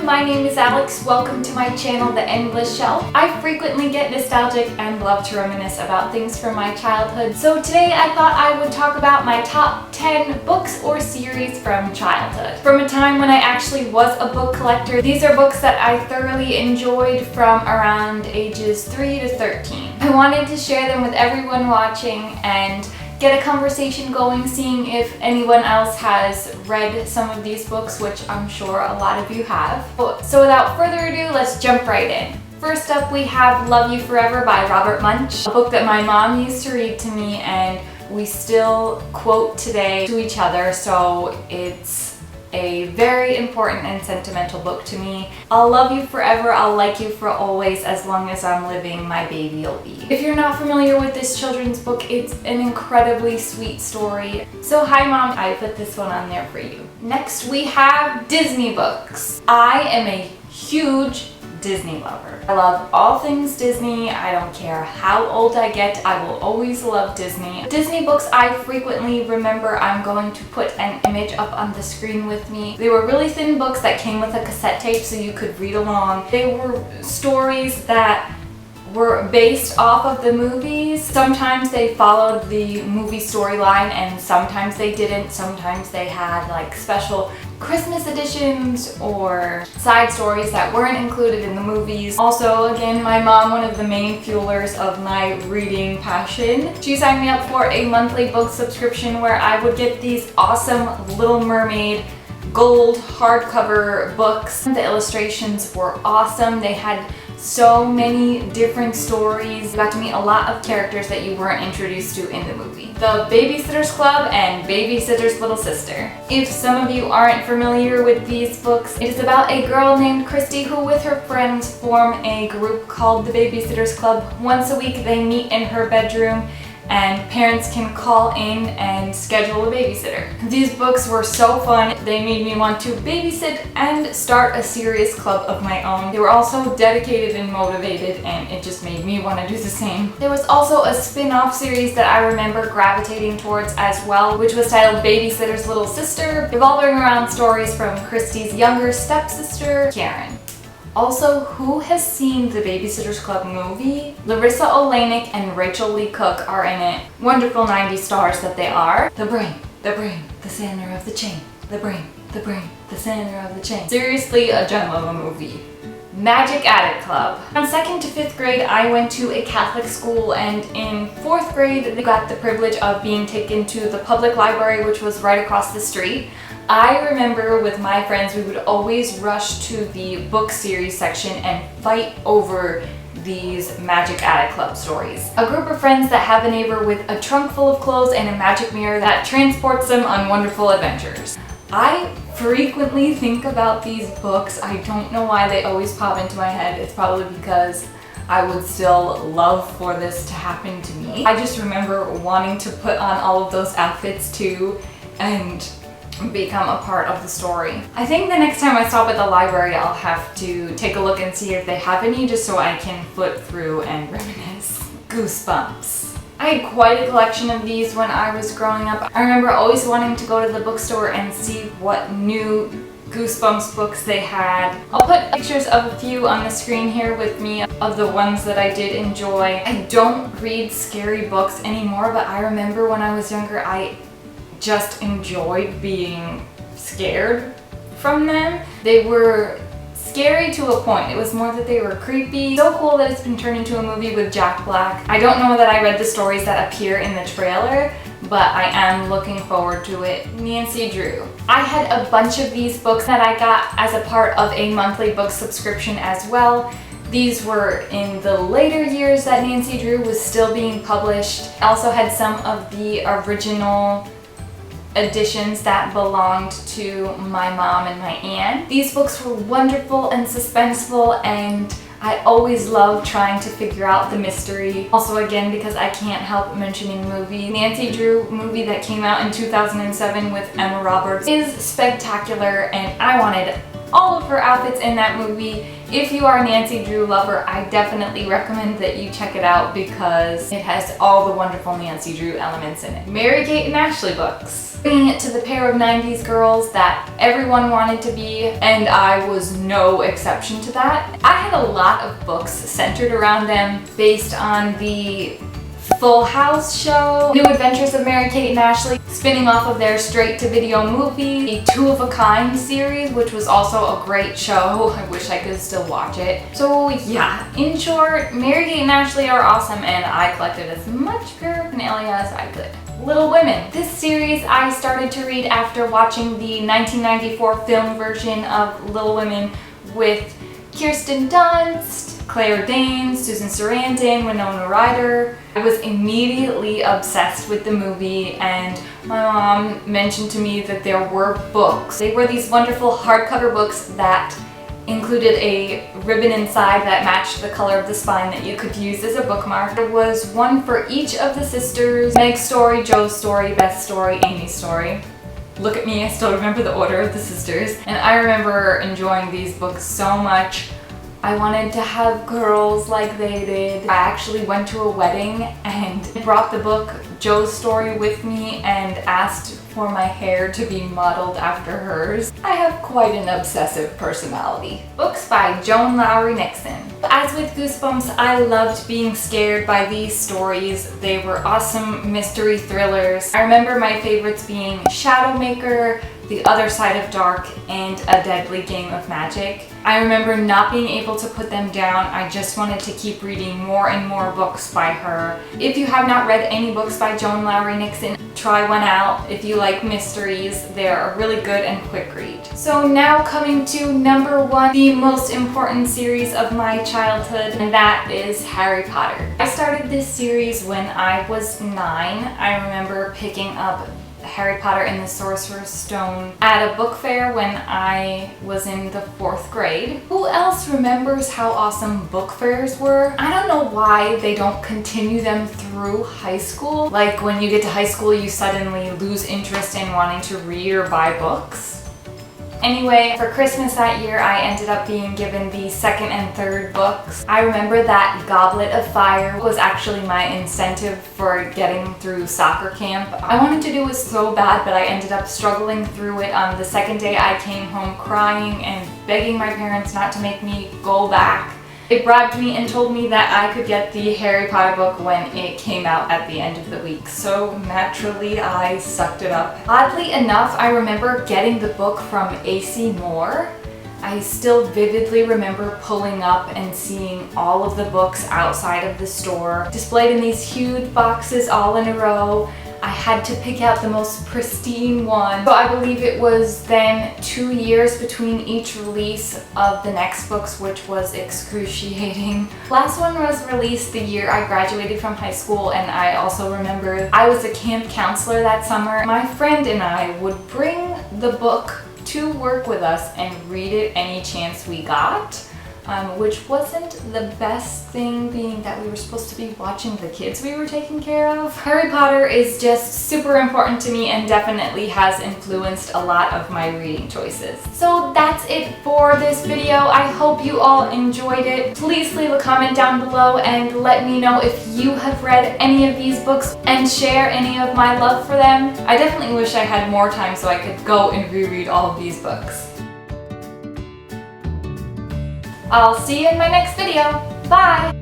my name is Alex. Welcome to my channel, The Endless Shelf. I frequently get nostalgic and love to reminisce about things from my childhood. So today I thought I would talk about my top 10 books or series from childhood. From a time when I actually was a book collector, these are books that I thoroughly enjoyed from around ages 3 to 13. I wanted to share them with everyone watching and get a conversation going, seeing if anyone else has read some of these books, which I'm sure a lot of you have. So without further ado, let's jump right in. First up, we have Love You Forever by Robert Munsch, a book that my mom used to read to me and we still quote today to each other, so it's a very important and sentimental book to me. I'll love you forever, I'll like you for always, as long as I'm living, my baby'll be. If you're not familiar with this children's book, it's an incredibly sweet story. So hi Mom, I put this one on there for you. Next we have Disney books. I am a huge Disney lover. I love all things Disney. I don't care how old I get, I will always love Disney. Disney books, I frequently remember I'm going to put an image up on the screen with me. They were really thin books that came with a cassette tape so you could read along. They were stories that were based off of the movies. Sometimes they followed the movie storyline and sometimes they didn't. Sometimes they had like special Christmas editions or side stories that weren't included in the movies. Also, again, my mom, one of the main fuelers of my reading passion, she signed me up for a monthly book subscription where I would get these awesome Little Mermaid gold hardcover books. The illustrations were awesome. They had so many different stories. You got to meet a lot of characters that you weren't introduced to in the movie. The Babysitters Club and Babysitter's Little Sister. If some of you aren't familiar with these books, it is about a girl named Christy who with her friends form a group called the Babysitters Club. Once a week they meet in her bedroom and parents can call in and schedule a babysitter. These books were so fun. They made me want to babysit and start a serious club of my own. They were also dedicated and motivated, and it just made me want to do the same. There was also a spin-off series that I remember gravitating towards as well, which was titled Babysitter's Little Sister, revolving around stories from Christy's younger stepsister, Karen. Also, who has seen the Babysitters Club movie? Larissa Oleynik and Rachel Lee Cook are in it. Wonderful 90s stars that they are. The brain, the center of the chain. The brain, the center of the chain. Seriously, a gem of a movie. Magic Attic Club. From 2nd to 5th grade, I went to a Catholic school, and in 4th grade, I got the privilege of being taken to the public library, which was right across the street. I remember with my friends, we would always rush to the book series section and fight over these Magic Attic Club stories. A group of friends that have a neighbor with a trunk full of clothes and a magic mirror that transports them on wonderful adventures. I frequently think about these books. I don't know why they always pop into my head. It's probably because I would still love for this to happen to me. I just remember wanting to put on all of those outfits too and become a part of the story. I think the next time I stop at the library, I'll have to take a look and see if they have any, just so I can flip through and reminisce. Goosebumps. I had quite a collection of these when I was growing up. I remember always wanting to go to the bookstore and see what new Goosebumps books they had. I'll put pictures of a few on the screen here with me of the ones that I did enjoy. I don't read scary books anymore, but I remember when I was younger, I just enjoyed being scared from them. They were scary to a point. It was more that they were creepy. So cool that it's been turned into a movie with Jack Black. I don't know that I read the stories that appear in the trailer, but I am looking forward to it. Nancy Drew. I had a bunch of these books that I got as a part of a monthly book subscription as well. These were in the later years that Nancy Drew was still being published. I also had some of the original editions that belonged to my mom and my aunt. These books were wonderful and suspenseful, and I always loved trying to figure out the mystery. Also, again, because I can't help mentioning movies, Nancy Drew movie that came out in 2007 with Emma Roberts is spectacular, and I wanted all of her outfits in that movie. If you are a Nancy Drew lover, I definitely recommend that you check it out because it has all the wonderful Nancy Drew elements in it. Mary-Kate and Ashley books. Bringing it to the pair of 90s girls that everyone wanted to be, and I was no exception to that. I had a lot of books centered around them based on the Full House show, New Adventures of Mary-Kate and Ashley, spinning off of their straight-to-video movie, the Two of a Kind series, which was also a great show. I wish I could still watch it. So yeah, in short, Mary-Kate and Ashley are awesome, and I collected as much paraphernalia as I could. Little Women. This series I started to read after watching the 1994 film version of Little Women with Kirsten Dunst, Claire Danes, Susan Sarandon, Winona Ryder. I was immediately obsessed with the movie, and my mom mentioned to me that there were books. They were these wonderful hardcover books that included a ribbon inside that matched the color of the spine that you could use as a bookmark. There was one for each of the sisters: Meg's story, Jo's story, Beth's story, Amy's story. Look at me, I still remember the order of the sisters. And I remember enjoying these books so much. I wanted to have girls like they did. I actually went to a wedding and brought the book Jo's Story with me and asked for my hair to be modeled after hers. I have quite an obsessive personality. Books by Joan Lowry Nixon. As with Goosebumps, I loved being scared by these stories. They were awesome mystery thrillers. I remember my favorites being Shadowmaker, The Other Side of Dark, and A Deadly Game of Magic. I remember not being able to put them down. I just wanted to keep reading more and more books by her. If you have not read any books by Joan Lowry Nixon, try one out. If you like mysteries, they're a really good and quick read. So now coming to number one, the most important series of my childhood, and that is Harry Potter. I started this series when I was 9. I remember picking up Harry Potter and the Sorcerer's Stone at a book fair when I was in the 4th grade. Who else remembers how awesome book fairs were? I don't know why they don't continue them through high school. Like when you get to high school, you suddenly lose interest in wanting to read or buy books. Anyway, for Christmas that year, I ended up being given the 2nd and 3rd books. I remember that Goblet of Fire was actually my incentive for getting through soccer camp. I wanted to do it so bad, but I ended up struggling through it. On the 2nd day, I came home crying and begging my parents not to make me go back. They bribed me and told me that I could get the Harry Potter book when it came out at the end of the week, so naturally I sucked it up. Oddly enough, I remember getting the book from A.C. Moore. I still vividly remember pulling up and seeing all of the books outside of the store, displayed in these huge boxes all in a row. I had to pick out the most pristine one. So I believe it was then 2 years between each release of the next books, which was excruciating. Last one was released the year I graduated from high school, and I also remember I was a camp counselor that summer. My friend and I would bring the book to work with us and read it any chance we got. Which wasn't the best thing, being that we were supposed to be watching the kids we were taking care of. Harry Potter is just super important to me and definitely has influenced a lot of my reading choices. So that's it for this video. I hope you all enjoyed it. Please leave a comment down below and let me know if you have read any of these books and share any of my love for them. I definitely wish I had more time so I could go and reread all of these books. I'll see you in my next video. Bye!